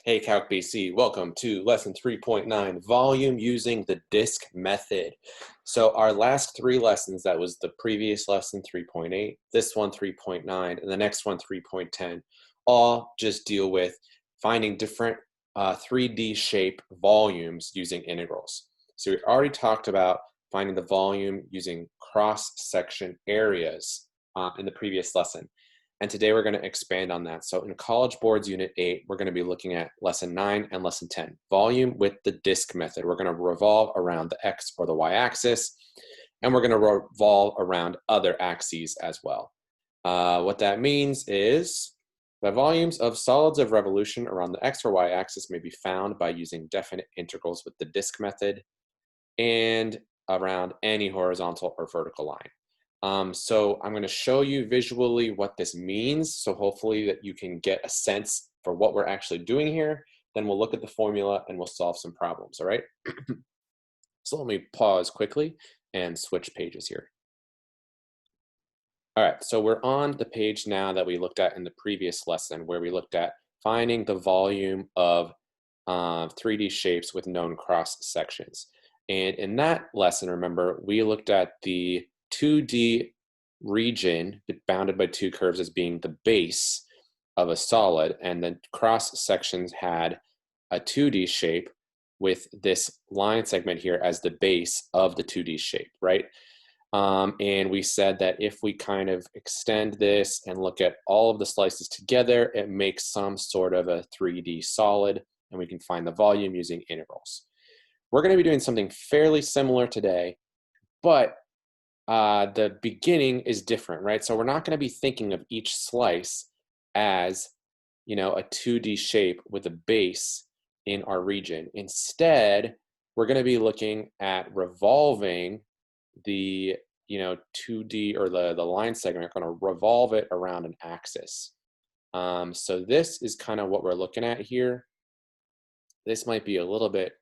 Hey Calc BC, welcome to lesson 3.9, volume using the disk method. So our last three lessons, that was the previous lesson 3.8, this one 3.9, and the next one 3.10, all just deal with finding different 3D shape volumes using integrals. So we already talked about finding the volume using cross-section areas in the previous lesson. And today we're going to expand on that. So in College Boards Unit 8, we're going to be looking at Lesson 9 and Lesson 10, volume with the disk method. We're going to revolve around the X or the Y axis, and we're going to revolve around other axes as well. What that means is the volumes of solids of revolution around the X or Y axis may be found by using definite integrals with the disk method and around any horizontal or vertical line. So I'm going to show you visually what this means, so hopefully that you can get a sense for what we're actually doing here. Then we'll look at the formula and we'll solve some problems, all right? So let me pause quickly and switch pages here. All right, so we're on the page now that we looked at in the previous lesson, where we looked at finding the volume of 3D shapes with known cross sections. And in that lesson, remember, we looked at the 2D region bounded by two curves as being the base of a solid, and the cross sections had a 2D shape with this line segment here as the base of the 2D shape, right? And we said that if we kind of extend this and look at all of the slices together, it makes some sort of a 3D solid, and we can find the volume using integrals. We're going to be doing something fairly similar today, but the beginning is different, right? So we're not going to be thinking of each slice as, you know, a 2D shape with a base in our region. Instead, we're going to be looking at revolving the 2D or the line segment. We're going to revolve it around an axis. So this is kind of what we're looking at here. This might be a little bit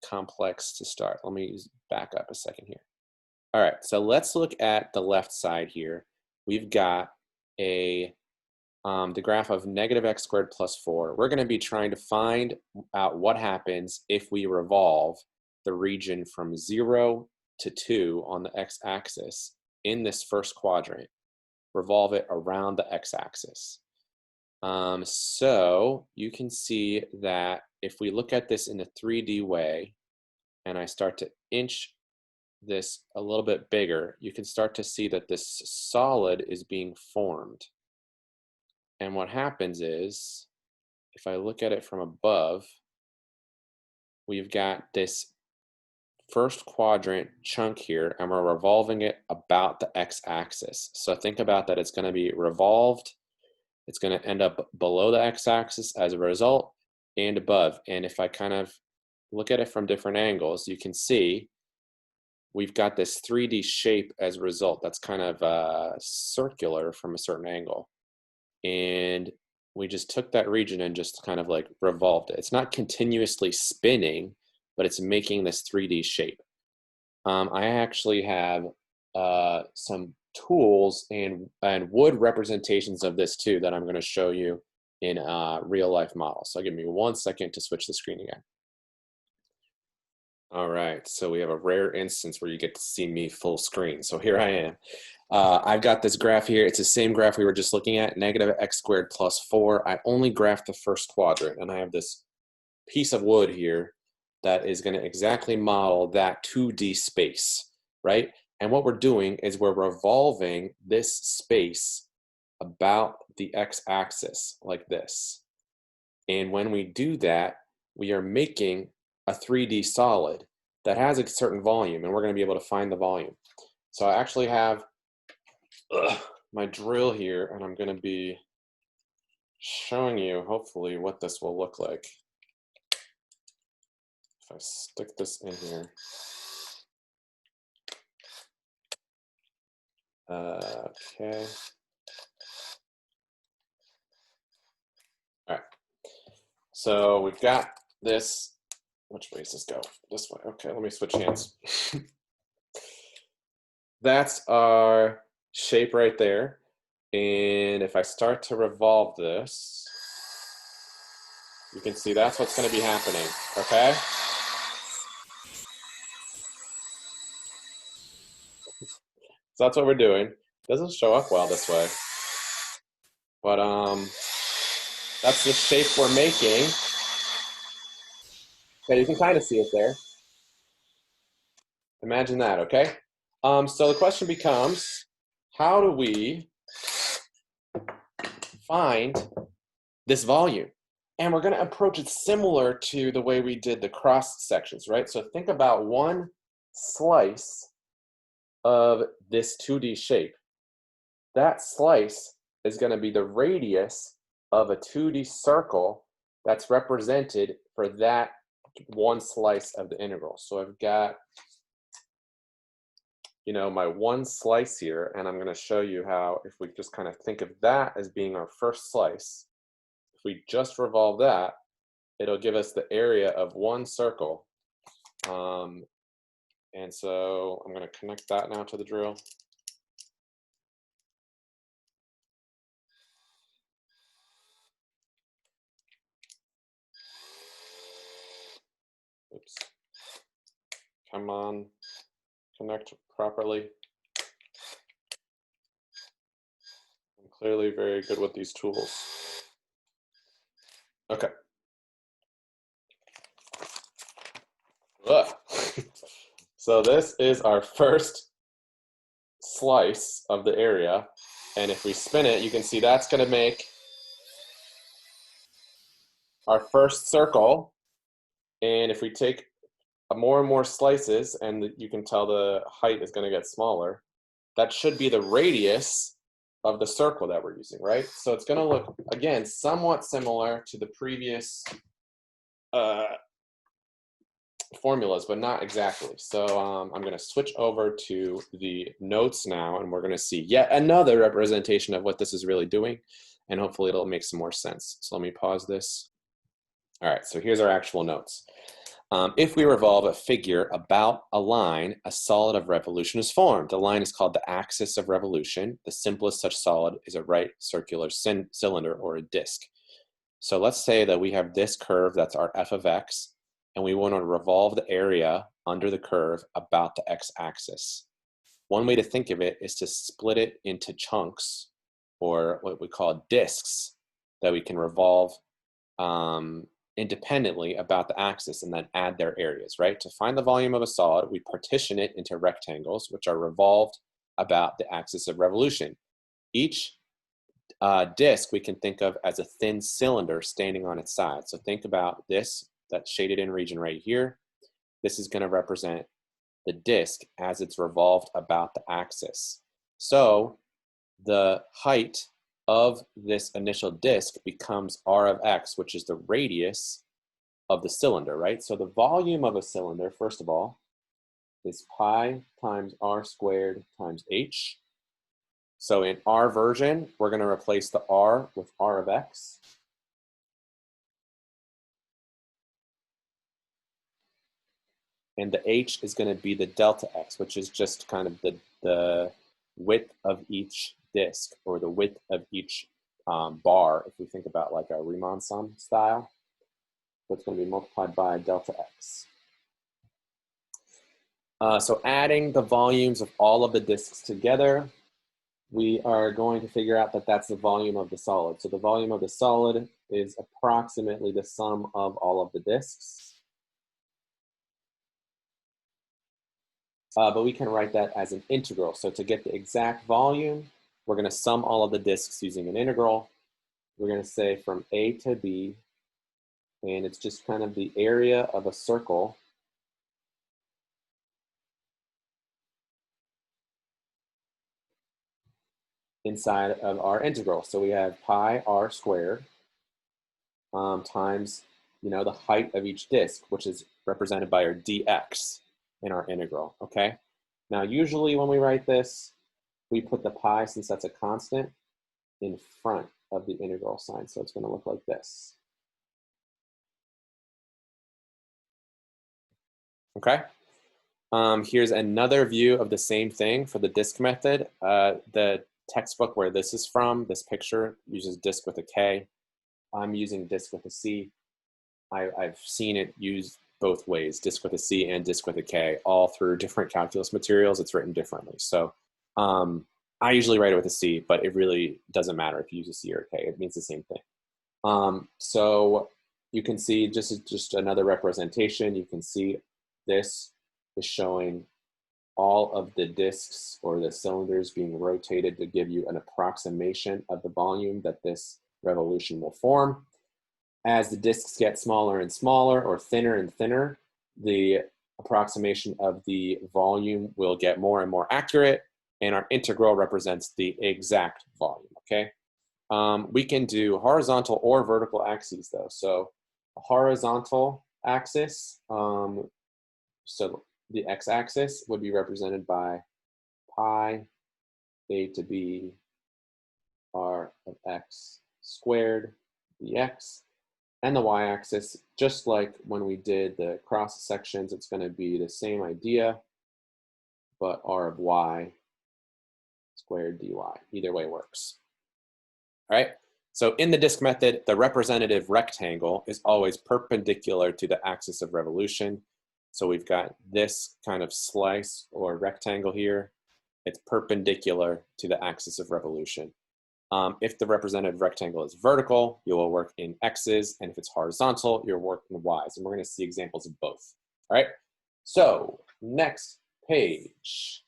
complex to start. Let me back up a second here. All right, so let's look at the left side here. We've got the graph of negative x squared plus 4. We're going to be trying to find out what happens if we revolve the region from 0 to 2 on the x-axis in this first quadrant. Revolve it around the x-axis. So you can see that if we look at this in a 3D way, and I start to inch this a little bit bigger, you can start to see that this solid is being formed. And what happens is, if I look at it from above, we've got this first quadrant chunk here, and we're revolving it about the x-axis. So think about that, it's going to be revolved. It's going to end up below the x-axis as a result and above. And if I kind of look at it from different angles, you can see we've got this 3D shape as a result that's kind of circular from a certain angle. And we just took that region and just kind of like revolved it. It's not continuously spinning, but it's making this 3D shape. I actually have some tools and wood representations of this too that I'm going to show you in real life models. So give me 1 second to switch the screen again. All right, so we have a rare instance where you get to see me full screen. So here I am. I've got this graph here. It's the same graph we were just looking at, negative x squared plus 4. I only graphed the first quadrant, and I have this piece of wood here that is going to exactly model that 2D space, right? And what we're doing is we're revolving this space about the x-axis like this. And when we do that, we are making a 3D solid that has a certain volume, and we're going to be able to find the volume. So I actually have my drill here, and I'm going to be showing you hopefully what this will look like. If I stick this in here. Okay. All right. So we've got this. Which way does this go? This way. Okay, let me switch hands. That's our shape right there. And if I start to revolve this, You can see that's what's going to be happening, okay? So that's what we're doing. Doesn't show up well this way, but that's the shape we're making. Okay, you can kind of see it there. Imagine that, okay? So the question becomes, how do we find this volume? And we're going to approach it similar to the way we did the cross sections, right? So think about one slice of this 2D shape. That slice is going to be the radius of a 2D circle that's represented for that one slice of the integral. So I've got, you know, my one slice here, and I'm going to show you how, if we just kind of think of that as being our first slice, if we just revolve that, it'll give us the area of one circle. And so I'm going to connect that now to the drill. Oops. Come on, connect properly. I'm clearly very good with these tools. Okay. So this is our first slice of the area, and if we spin it, you can see that's going to make our first circle. And if we take more and more slices, and you can tell the height is going to get smaller, that should be the radius of the circle that we're using, right? So it's going to look, again, somewhat similar to the previous formulas, but not exactly. So I'm going to switch over to the notes now, and we're going to see yet another representation of what this is really doing, and hopefully it'll make some more sense. So let me pause this. All right, so here's our actual notes. If we revolve a figure about a line, a solid of revolution is formed. The line is called the axis of revolution. The simplest such solid is a right circular cylinder or a disk. So let's say that we have this curve, that's our f of x, and we want to revolve the area under the curve about the x-axis. One way to think of it is to split it into chunks, or what we call disks, that we can revolve independently about the axis and then add their areas, right? To find the volume of a solid, we partition it into rectangles, which are revolved about the axis of revolution. Each disk we can think of as a thin cylinder standing on its side. So think about this, that shaded in region right here. This is going to represent the disk as it's revolved about the axis. So the height of this initial disk becomes r of x, which is the radius of the cylinder, right? So the volume of a cylinder, first of all, is pi times r squared times h. So in our version, we're going to replace the r with r of x. And the h is going to be the delta x, which is just kind of the width of each disk, or the width of each bar, if we think about like a Riemann sum style. So it's going to be multiplied by delta x. So adding the volumes of all of the disks together, we are going to figure out that that's the volume of the solid. So the volume of the solid is approximately the sum of all of the disks. But we can write that as an integral. So to get the exact volume, we're going to sum all of the disks using an integral. We're going to say from A to B, and it's just kind of the area of a circle inside of our integral. So we have pi r squared times, you know, the height of each disk, which is represented by our dx in our integral, okay? Now, usually when we write this, we put the pi, since that's a constant, in front of the integral sign. So it's going to look like this. Okay? Here's another view of the same thing for the disk method. The textbook where this is from, this picture, uses disk with a K. I'm using disk with a C. I've seen it used both ways, disk with a C and disk with a K, all through different calculus materials. It's written differently. So I usually write it with a C, but it really doesn't matter if you use a C or a K. It means the same thing. So you can see just another representation. You can see this is showing all of the disks or the cylinders being rotated to give you an approximation of the volume that this revolution will form. As the disks get smaller and smaller or thinner and thinner, the approximation of the volume will get more and more accurate, and our integral represents the exact volume, okay? We can do horizontal or vertical axes though. So a horizontal axis, so the x-axis would be represented by pi a to b r of x squared dx. And the y-axis, just like when we did the cross sections, it's going to be the same idea, but r of y squared dy. Either way works. All right, so in the disk method, the representative rectangle is always perpendicular to the axis of revolution. So we've got this kind of slice or rectangle here. It's perpendicular to the axis of revolution. If the representative rectangle is vertical, you will work in x's, and if it's horizontal, you'll work in y's. And we're going to see examples of both. All right, so next page.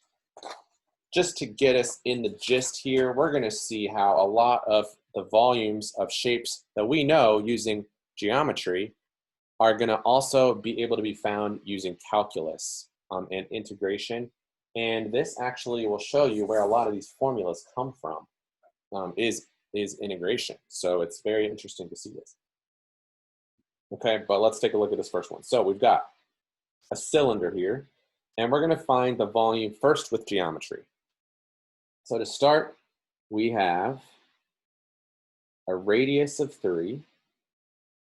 Just to get us in the gist here, we're going to see how a lot of the volumes of shapes that we know using geometry are going to also be able to be found using calculus and integration. And this actually will show you where a lot of these formulas come from, is integration. So it's very interesting to see this. Okay, but let's take a look at this first one. So we've got a cylinder here, and we're going to find the volume first with geometry. So to start, we have a radius of 3,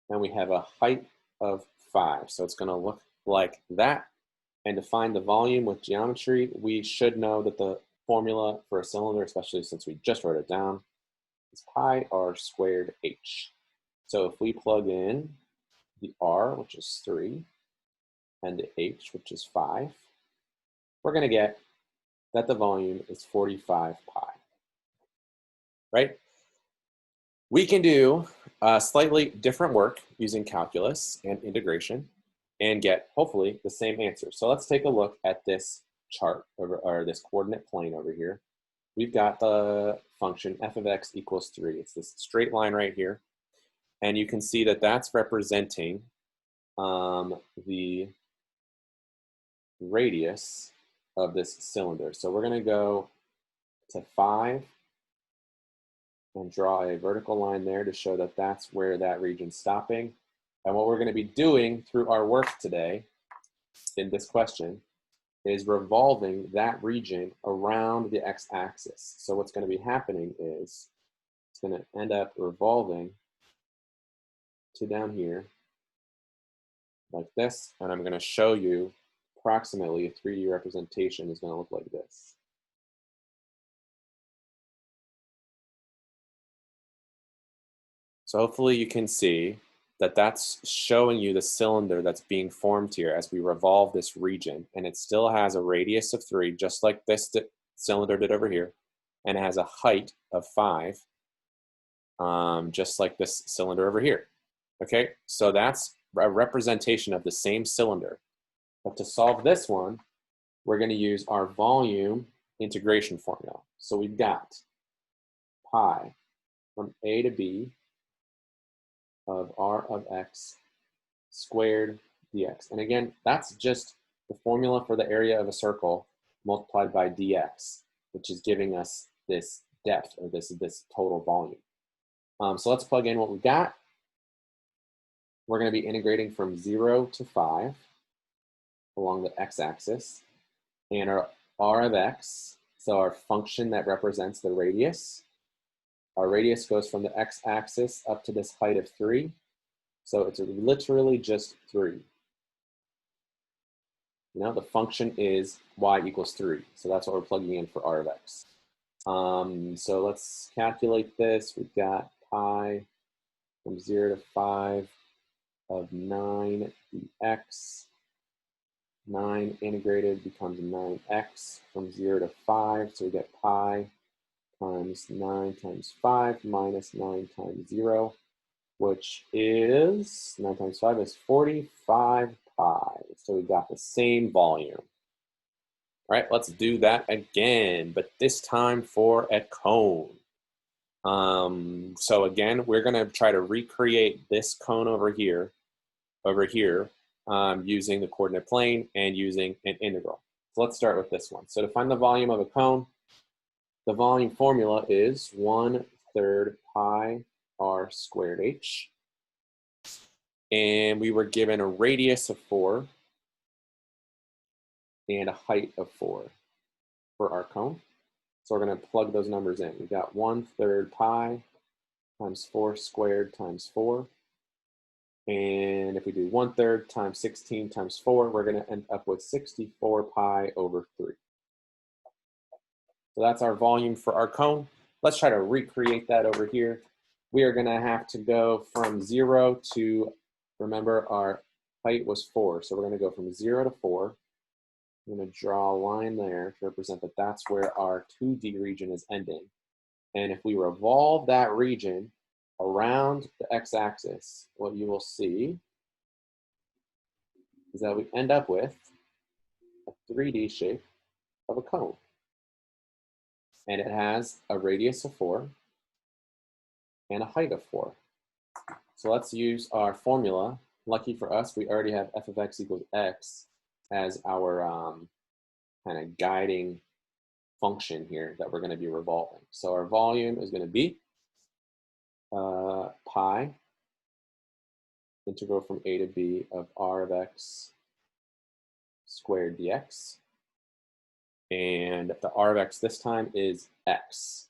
and we have a height of 5. So it's going to look like that. And to find the volume with geometry, we should know that the formula for a cylinder, especially since we just wrote it down, is pi r squared h. So if we plug in the r, which is 3, and the h, which is 5, we're going to get that the volume is 45 pi. Right? We can do slightly different work using calculus and integration and get, hopefully, the same answer. So let's take a look at this chart, or this coordinate plane over here. We've got the function f of x equals 3. It's this straight line right here. And you can see that that's representing the radius of this cylinder. So we're going to go to 5 and draw a vertical line there to show that that's where that region's stopping. And what we're going to be doing through our work today in this question is revolving that region around the x-axis. So what's going to be happening is it's going to end up revolving to down here like this, and I'm going to show you approximately a 3D representation is going to look like this. So hopefully you can see that that's showing you the cylinder that's being formed here as we revolve this region, and it still has a radius of 3, just like this cylinder did over here, and it has a height of 5, just like this cylinder over here. Okay, so that's a representation of the same cylinder. But to solve this one, we're going to use our volume integration formula. So we've got pi from a to b of r of x squared dx. And again, that's just the formula for the area of a circle multiplied by dx, which is giving us this depth, or this total volume. So let's plug in what we've got. We're going to be integrating from 0 to 5 along the x-axis. And our r of x, so our function that represents the radius, our radius goes from the x-axis up to this height of 3. So it's literally just 3. Now the function is y equals 3. So that's what we're plugging in for r of x. So let's calculate this. We've got pi from 0 to 5 of 9 dx. 9 integrated becomes 9x from 0 to 5, so we get pi times 9 times 5 minus 9 times 0, which is, 9 times 5 is 45 pi. So we got the same volume. All right, let's do that again, but this time for a cone. So again, we're gonna try to recreate this cone over here, using the coordinate plane and using an integral. So let's start with this one. So to find the volume of a cone, the volume formula is 1/3 pi r squared h. And we were given a radius of 4 and a height of 4 for our cone. So we're going to plug those numbers in. We got 1/3 pi times 4 squared times 4. And if we do 1/3 times 16 times 4, we're going to end up with 64 pi over 3. So that's our volume for our cone. Let's try to recreate that over here. We are going to have to go from 0 to, remember our height was 4. So we're going to go from 0 to 4. I'm going to draw a line there to represent that that's where our 2D region is ending. And if we revolve that region around the x-axis, what you will see is that we end up with a 3D shape of a cone. And it has a radius of 4 and a height of 4. So let's use our formula. Lucky for us, we already have f of x equals x as our kind of guiding function here that we're going to be revolving. So our volume is going to be pi integral from a to b of r of x squared dx. And the r of x this time is x.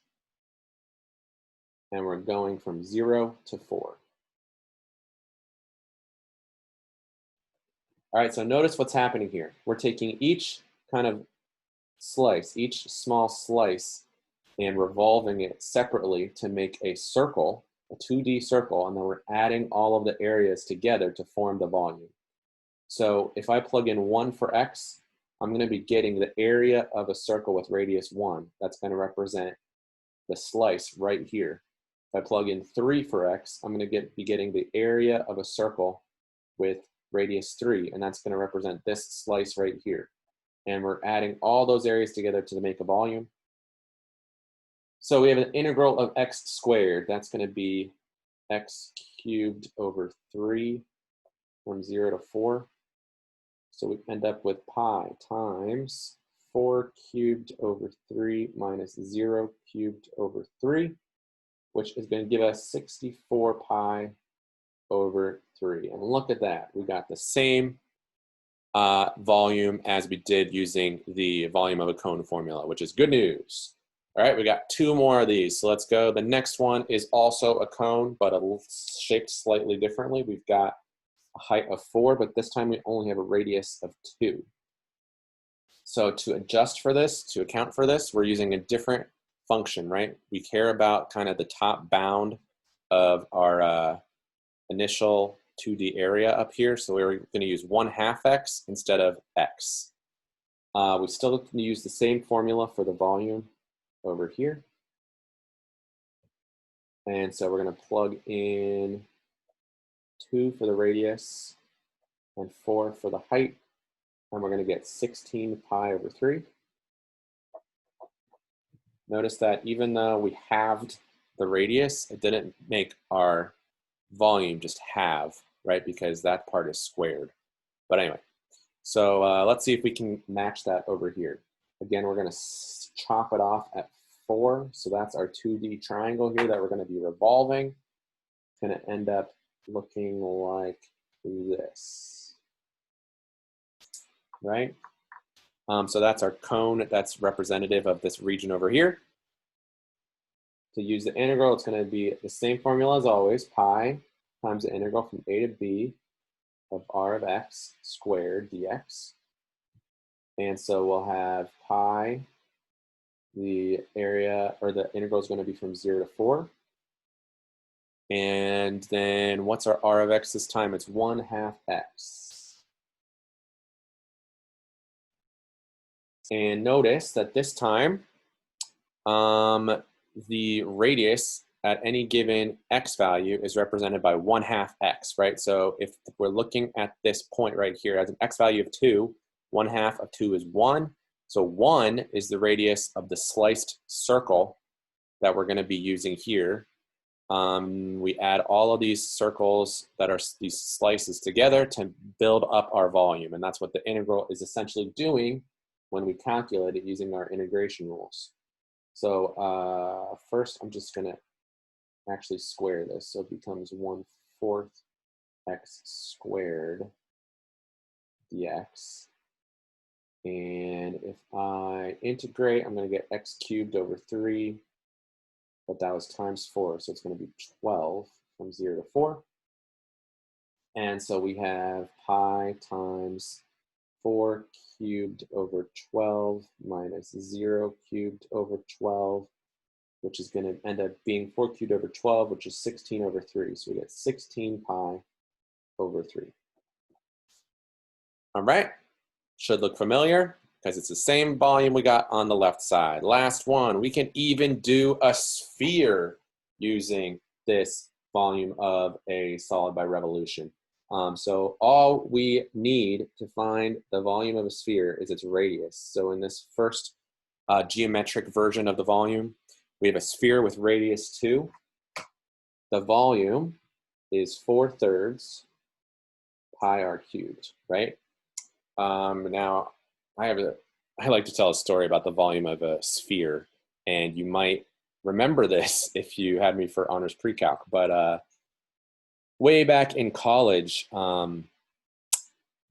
And we're going from 0 to 4. All right, so notice what's happening here. We're taking each kind of slice, each small slice, and revolving it separately to make a circle, a 2D circle, and then we're adding all of the areas together to form the volume. So if I plug in 1 for x, I'm going to be getting the area of a circle with radius 1. That's going to represent the slice right here. If I plug in 3 for x, I'm going to be getting the area of a circle with radius 3, and that's going to represent this slice right here. And we're adding all those areas together to make a volume. So we have an integral of x squared. That's going to be x cubed over 3 from 0 to 4. So we end up with pi times 4 cubed over 3 minus 0 cubed over 3, which is going to give us 64 pi over 3. And look at that. We got the same volume as we did using the volume of a cone formula, which is good news. All right, we got 2 more of these. So let's go. The next one is also a cone, but shaped slightly differently. We've got a height of 4, but this time we only have a radius of 2. So to adjust for this, to account for this, we're using a different function, right? We care about kind of the top bound of our initial 2D area up here. So we're going to use 1/2 x instead of x. We still can use the same formula for the volume over here. And so we're going to plug in 2 for the radius and 4 for the height. And we're going to get 16 pi over 3. Notice that even though we halved the radius, it didn't make our volume just halve, right? Because that part is squared. But anyway, so let's see if we can match that over here. Again, we're going to chop it off at 4. So that's our 2D triangle here that we're going to be revolving. It's going to end up looking like this, right? So that's our cone that's representative of this region over here. To use the integral, it's going to be the same formula as always, pi times the integral from a to b of r of x squared dx. And so we'll have pi, the area, or the integral is going to be from 0 to 4. And then what's our r of x this time? It's 1/2 x. And notice that this time, the radius at any given x value is represented by 1/2 x, right? So if we're looking at this point right here as an x value of 2, 1/2 of 2 is 1. So 1 is the radius of the sliced circle that we're going to be using here. We add all of these circles that are these slices together to build up our volume. And that's what the integral is essentially doing when we calculate it using our integration rules. So first, I'm just going to actually square this. So it becomes 1/4 x squared dx. And if I integrate, I'm going to get x cubed over 3. But that was times 4, so it's going to be 12 from 0 to 4. And so we have pi times 4 cubed over 12 minus 0 cubed over 12, which is going to end up being 4 cubed over 12, which is 16 over 3. So we get 16 pi over 3. All right, should look familiar because it's the same volume we got on the left side. Last one, we can even do a sphere using this volume of a solid by revolution. So all we need to find the volume of a sphere is its radius. So in this first geometric version of the volume, we have a sphere with radius 2. The volume is 4/3 pi r cubed, right? Now, I like to tell a story about the volume of a sphere, and you might remember this if you had me for honors pre-calc, but way back in college,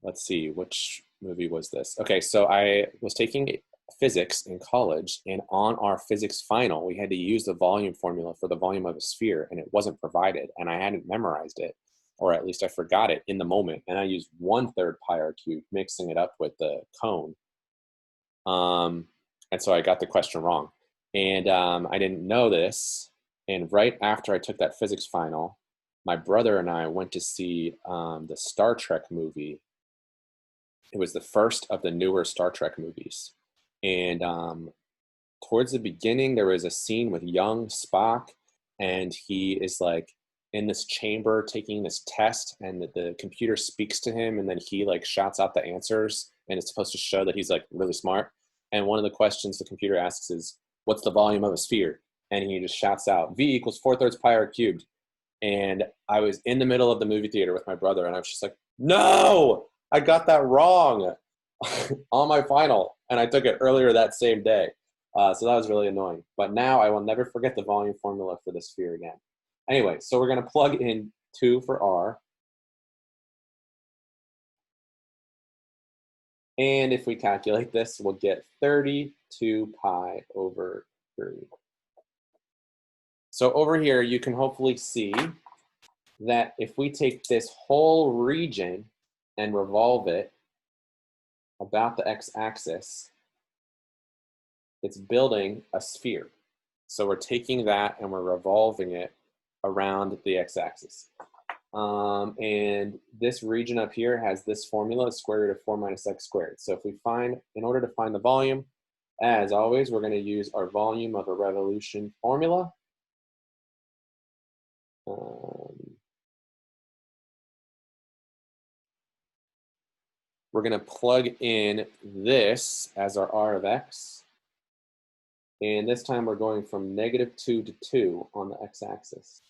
let's see, which movie was this? Okay, so I was taking physics in college, and on our physics final, we had to use the volume formula for the volume of a sphere, and it wasn't provided, and I hadn't memorized it, or at least I forgot it in the moment, and I used 1/3 pi r cubed, mixing it up with the cone. And so I got the question wrong. And I didn't know this. And right after I took that physics final, my brother and I went to see the Star Trek movie. It was the first of the newer Star Trek movies. And towards the beginning, there was a scene with young Spock, and he is like in this chamber taking this test, and the computer speaks to him, and then he like shouts out the answers, and it's supposed to show that he's like really smart. And one of the questions the computer asks is, what's the volume of a sphere? And he just shouts out, V equals 4/3 pi r cubed. And I was in the middle of the movie theater with my brother, and I was just like, no, I got that wrong on my final. And I took it earlier that same day. So that was really annoying. But now I will never forget the volume formula for the sphere again. Anyway, so we're going to plug in 2 for r. And if we calculate this, we'll get 32 pi over 3. So over here, you can hopefully see that if we take this whole region and revolve it about the x-axis, it's building a sphere. So we're taking that and we're revolving it around the x-axis. And this region up here has this formula, square root of 4 minus x squared. So if we find, in order to find the volume, as always, we're going to use our volume of a revolution formula. We're going to plug in this as our r of x. And this time we're going from -2 to 2 on the x-axis.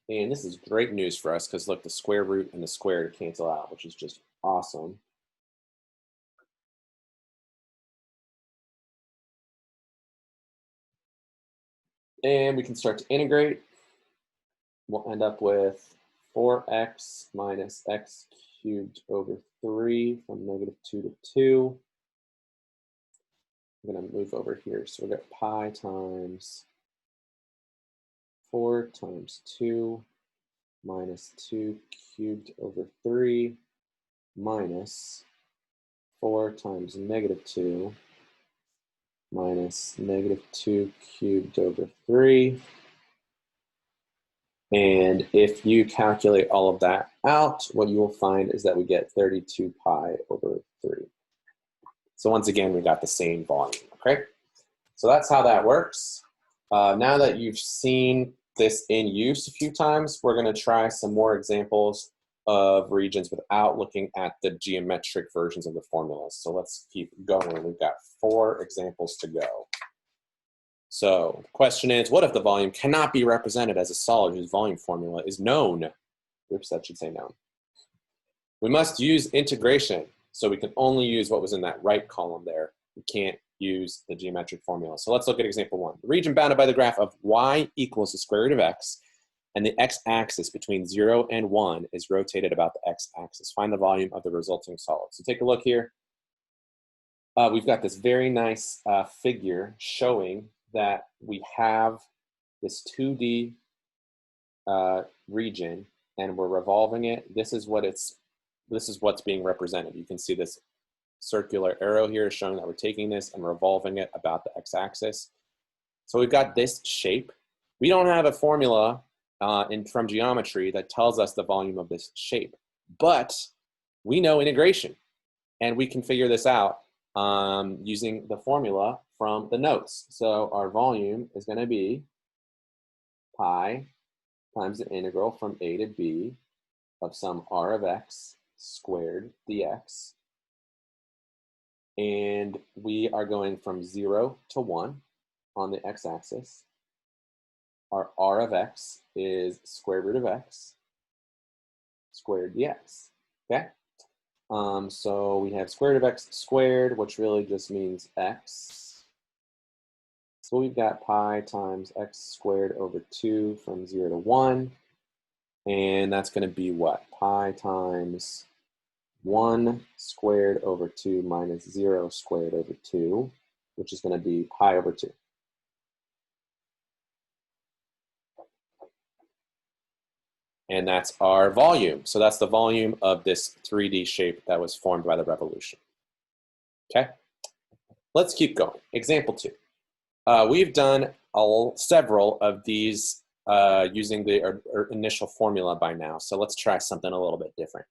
And this is great news for us because look, the square root and the squared cancel out, which is just awesome. And we can start to integrate. We'll end up with 4x minus x cubed over 3 from -2 to 2. I'm going to move over here. So we've got pi times 4 times 2 minus 2 cubed over 3 minus 4 times -2 minus negative 2 cubed over 3. And if you calculate all of that out, what you will find is that we get 32 pi over 3. So once again, we got the same volume, okay? So that's how that works. Now that you've seen this in use a few times, we're gonna try some more examples of regions without looking at the geometric versions of the formulas. So let's keep going. We've got 4 examples to go. So the question is, what if the volume cannot be represented as a solid whose volume formula is known? Oops, that should say known. We must use integration, so we can only use what was in that right column there. We can't use the geometric formula. So let's look at example 1. The region bounded by the graph of y equals the square root of x, and the x-axis between 0 and 1 is rotated about the x-axis. Find the volume of the resulting solid. So take a look here. We've got this very nice figure showing that we have this 2D region, and we're revolving it. This is what's being represented. You can see this circular arrow here showing that we're taking this and revolving it about the x-axis. So we've got this shape. We don't have a formula from geometry that tells us the volume of this shape, but we know integration, and we can figure this out using the formula from the notes. So our volume is going to be pi times the integral from a to b of some r of x squared dx. And we are going from 0 to 1 on the x-axis. Our r of x is square root of x squared dx, okay? So we have square root of x squared, which really just means x. So we've got pi times x squared over 2 from 0 to 1. And that's going to be what? Pi times 1 squared over 2 minus 0 squared over 2, which is going to be pi over 2. And that's our volume. So that's the volume of this 3D shape that was formed by the revolution. Okay, let's keep going. Example 2. We've done several of these using the initial formula by now. So let's try something a little bit different.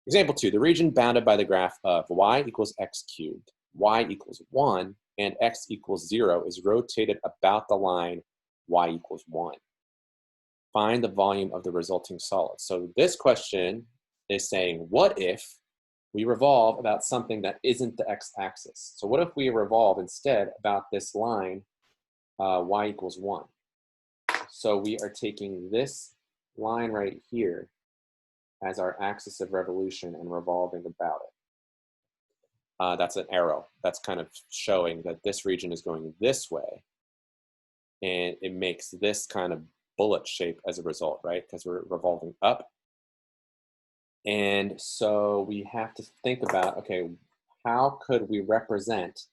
Example 2, the region bounded by the graph of y equals x cubed, y equals 1, and x equals 0 is rotated about the line y equals 1. Find the volume of the resulting solid. So this question is saying, what if we revolve about something that isn't the x-axis? So what if we revolve instead about this line y equals 1? So we are taking this line right here as our axis of revolution and revolving about it. That's an arrow. That's kind of showing that this region is going this way, and it makes this kind of bullet shape as a result, right? Because we're revolving up. And so we have to think about, okay, how could we represent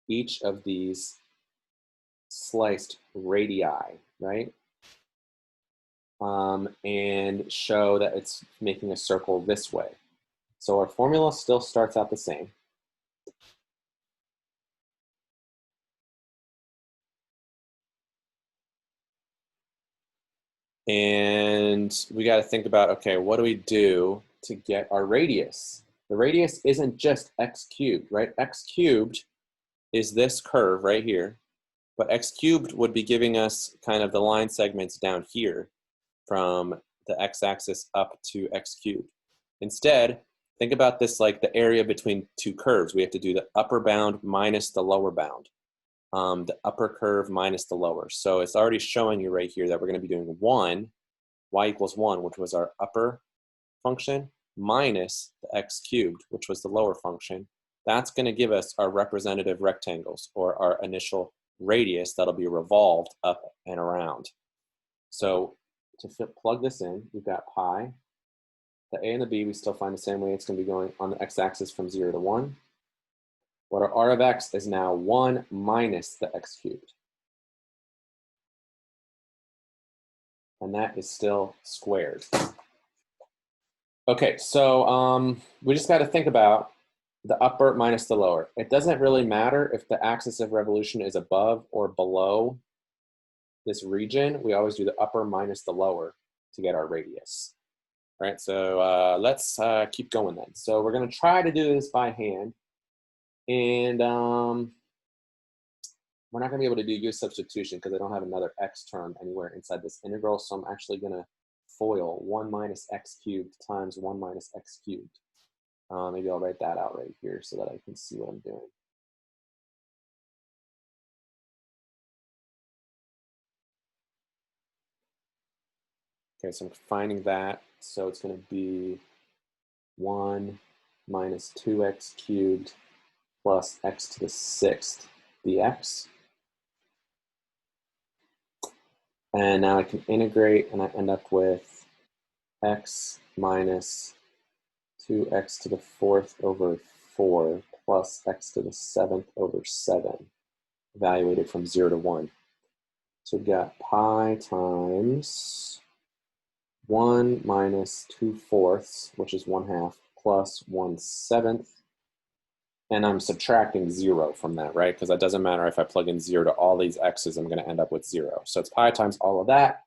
each of these sliced radii, right? And show that it's making a circle this way. So our formula still starts out the same. And we got to think about, okay, what do we do to get our radius? The radius isn't just x cubed, right? X cubed is this curve right here, but x cubed would be giving us kind of the line segments down here from the x-axis up to x cubed. Instead, think about this like the area between two curves. We have to do the upper bound minus the lower bound. The upper curve minus the lower. So it's already showing you right here that we're going to be doing 1, y equals 1, which was our upper function, minus the x cubed, which was the lower function. That's going to give us our representative rectangles, or our initial radius that'll be revolved up and around. So to plug this in, we've got pi. The a and the b we still find the same way. It's going to be going on the x-axis from 0 to 1. What our r of x is now 1 minus the x cubed. And that is still squared. Okay, so we just got to think about the upper minus the lower. It doesn't really matter if the axis of revolution is above or below this region. We always do the upper minus the lower to get our radius. All right, so let's keep going then. So we're going to try to do this by hand. And we're not going to be able to do U substitution because I don't have another x term anywhere inside this integral. So I'm actually going to FOIL 1 minus x cubed times 1 minus x cubed. Maybe I'll write that out right here so that I can see what I'm doing. Okay, so I'm finding that. So it's going to be 1 minus 2x cubed plus x to the 6th dx. And now I can integrate, and I end up with x minus 2x to the 4th over 4 plus x to the 7th over 7, evaluated from 0 to 1. So we've got pi times 1 minus 2/4, which is 1/2, plus 1/7. And I'm subtracting 0 from that, right? Because that doesn't matter if I plug in 0 to all these x's, I'm going to end up with 0. So it's pi times all of that,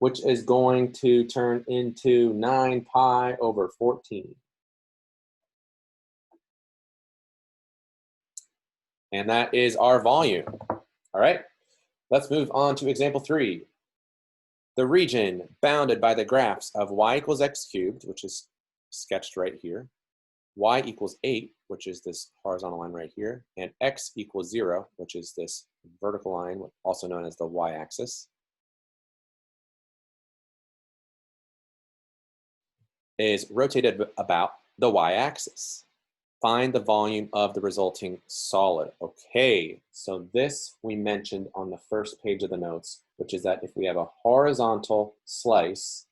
which is going to turn into 9 pi over 14. And that is our volume. All right, let's move on to example 3. The region bounded by the graphs of y equals x cubed, which is sketched right here, y equals 8, which is this horizontal line right here, and x equals 0, which is this vertical line, also known as the y-axis, is rotated about the y-axis. Find the volume of the resulting solid. Okay, so this we mentioned on the first page of the notes, which is that if we have a horizontal slice,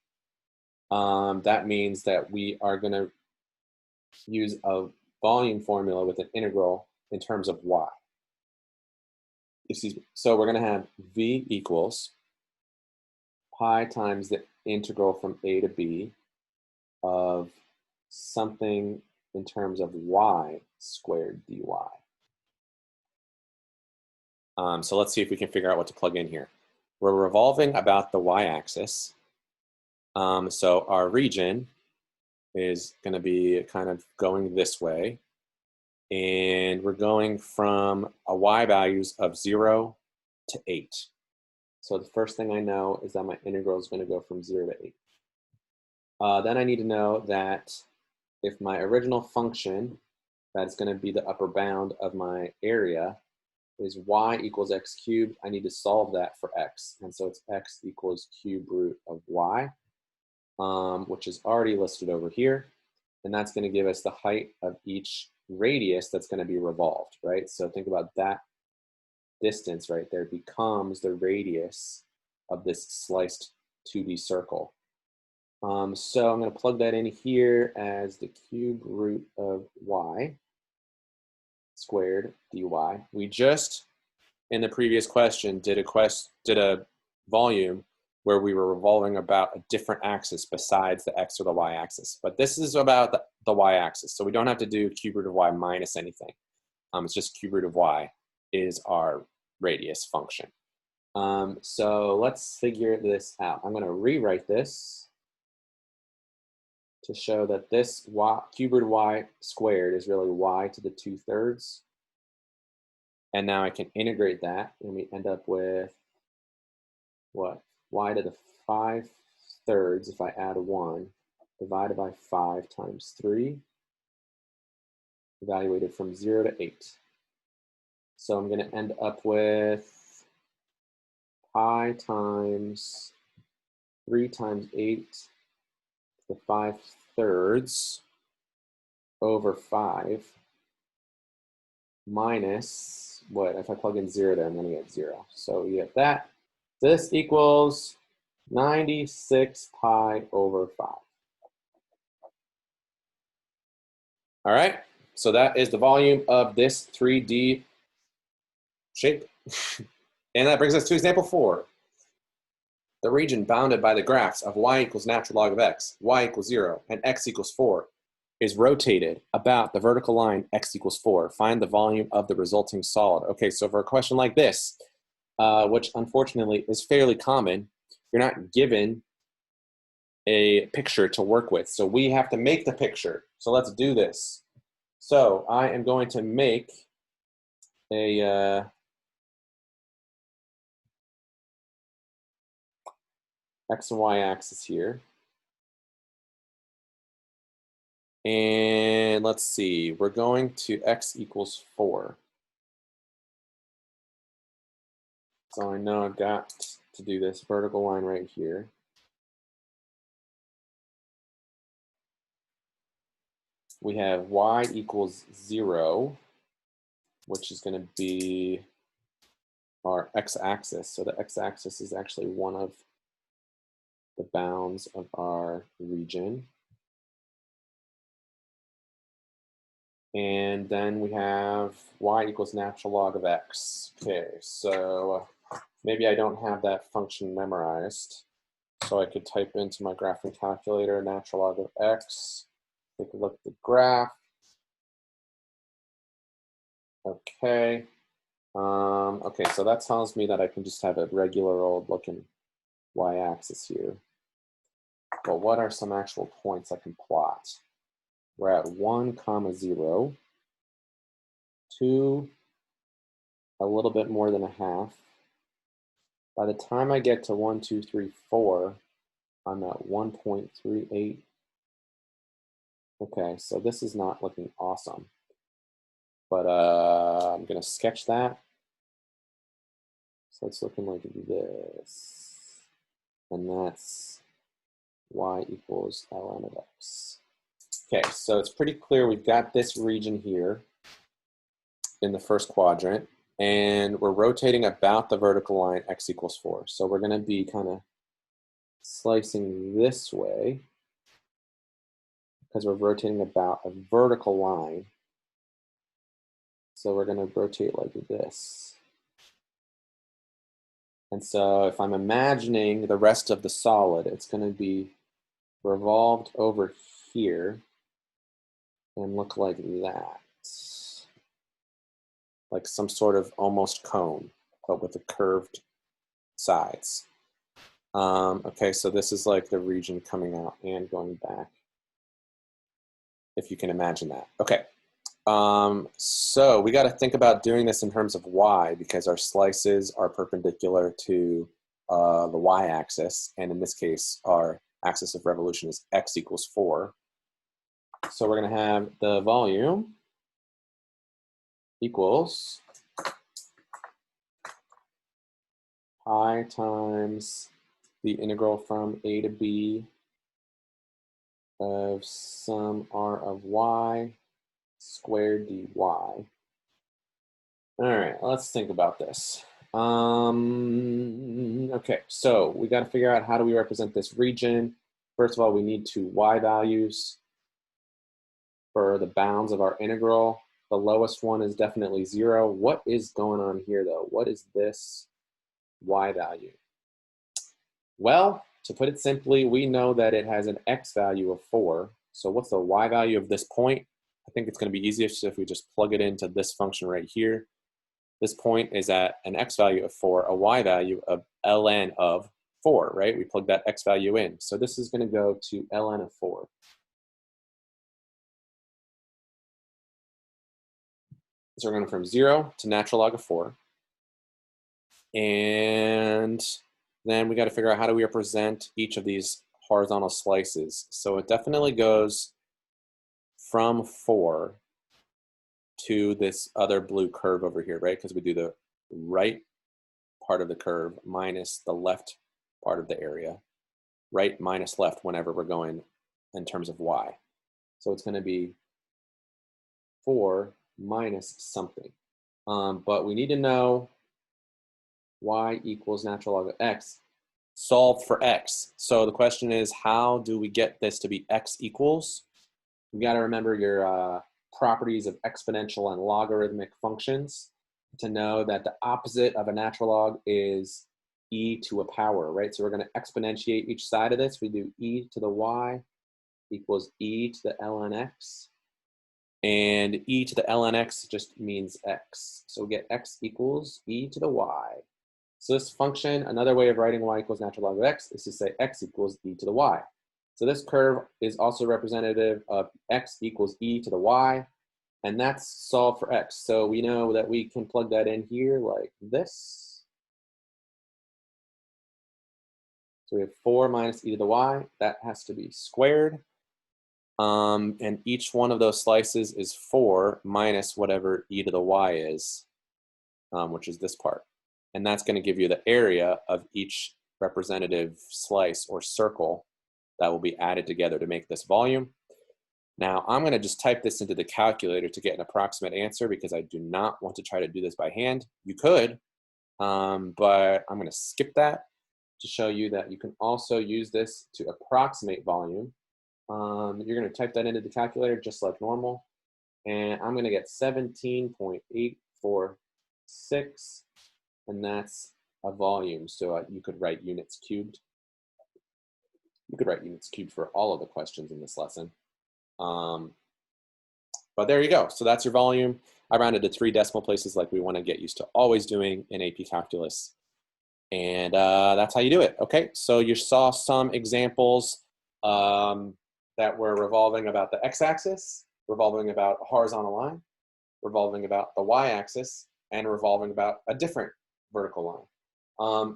that means that we are going to use a volume formula with an integral in terms of y. Excuse me. So we're going to have v equals pi times the integral from a to b of something in terms of y squared dy. So let's see if we can figure out what to plug in here. We're revolving about the y-axis. So our region is going to be kind of going this way. And we're going from a y values of 0 to 8. So the first thing I know is that my integral is going to go from 0 to 8. Then I need to know that if my original function, that's going to be the upper bound of my area, is y equals x cubed, I need to solve that for x. And so it's x equals cube root of y, which is already listed over here. And that's going to give us the height of each radius that's going to be revolved, right? So think about that distance right there becomes the radius of this sliced 2D circle. So I'm going to plug that in here as the cube root of y squared dy. We just, in the previous question, did a volume where we were revolving about a different axis besides the x or the y-axis. But this is about the y-axis, so we don't have to do cube root of y minus anything. It's just cube root of y is our radius function. So let's figure this out. I'm going to rewrite this to show that this cube root of y squared is really y to the 2/3. And now I can integrate that, and we end up with what? Y to the 5/3, if I add 1, divided by 5 times 3, evaluated from 0 to 8. So I'm going to end up with pi times 3 times 8 to the 5/3 over 5 minus, what, if I plug in 0 there, I'm going to get 0. So you get that. This equals 96 pi over 5. All right, so that is the volume of this 3D shape. And that brings us to example 4. The region bounded by the graphs of y equals natural log of x, y equals 0, and x equals 4 is rotated about the vertical line x equals 4. Find the volume of the resulting solid. Okay, so for a question like this, which unfortunately is fairly common, you're not given a picture to work with. So we have to make the picture. So let's do this. So I am going to make a x and y axis here. And let's see, we're going to x equals 4. So I know I've got to do this vertical line right here. We have y equals 0, which is going to be our x-axis. So the x-axis is actually one of the bounds of our region. And then we have y equals natural log of x. Okay, so maybe I don't have that function memorized. So I could type into my graphing calculator natural log of x. Take a look at the graph. Okay. Okay, so that tells me that I can just have a regular old looking y-axis here. But what are some actual points I can plot? We're at 1, 0, 2, a little bit more than a half. By the time I get to 1, 2, 3, 4, I'm at 1.38. Okay, so this is not looking awesome. But I'm going to sketch that. So it's looking like this. And that's y equals ln of x. Okay, so it's pretty clear we've got this region here in the first quadrant, and we're rotating about the vertical line x equals 4. So we're going to be kind of slicing this way because we're rotating about a vertical line. So we're going to rotate like this. And so if I'm imagining the rest of the solid, it's going to be revolved over here and look like that. Like some sort of almost cone, but with the curved sides. Okay, so this is like the region coming out and going back, if you can imagine that. Okay, so we got to think about doing this in terms of y because our slices are perpendicular to the y-axis, and in this case, our axis of revolution is x equals 4. So we're going to have the volume equals pi times the integral from a to b of sum r of y squared dy. All right, let's think about this. Okay, so we got to figure out how do we represent this region. First of all, we need two y values for the bounds of our integral. The lowest one is definitely 0. What is going on here, though? What is this y value? Well, to put it simply, we know that it has an x value of 4. So what's the y value of this point? I think it's going to be easiest if we just plug it into this function right here. This point is at an x value of 4, a y value of ln of 4, right? We plug that x value in. So this is going to go to ln of 4. So we're going from 0 to natural log of 4. And then we got to figure out how do we represent each of these horizontal slices. So it definitely goes from 4 to this other blue curve over here, right? Because we do the right part of the curve minus the left part of the area. Right minus left whenever we're going in terms of y. So it's going to be 4 minus something. But we need to know y equals natural log of x solved for x. So the question is, how do we get this to be x equals? You got to remember your properties of exponential and logarithmic functions to know that the opposite of a natural log is e to a power, right? So we're going to exponentiate each side of this. We do e to the y equals e to the ln x. And e to the ln x just means x. So we get x equals e to the y. So this function, another way of writing y equals natural log of x is to say x equals e to the y. So this curve is also representative of x equals e to the y, and that's solved for x. So we know that we can plug that in here like this. So we have 4 minus e to the y. That has to be squared. And each one of those slices is 4 minus whatever e to the y is, which is this part. And that's going to give you the area of each representative slice or circle that will be added together to make this volume. Now, I'm going to just type this into the calculator to get an approximate answer because I do not want to try to do this by hand. You could, but I'm going to skip that to show you that you can also use this to approximate volume. You're going to type that into the calculator just like normal, and I'm going to get 17.846, and that's a volume. So you could write units cubed. You could write units cubed for all of the questions in this lesson. But there you go. So that's your volume. I rounded to 3 decimal places like we want to get used to always doing in AP Calculus. And that's how you do it. Okay, so you saw some examples that were revolving about the x-axis, revolving about a horizontal line, revolving about the y-axis, and revolving about a different vertical line.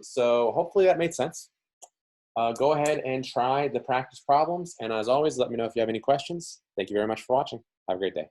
So hopefully that made sense. Go ahead and try the practice problems. And as always, let me know if you have any questions. Thank you very much for watching. Have a great day.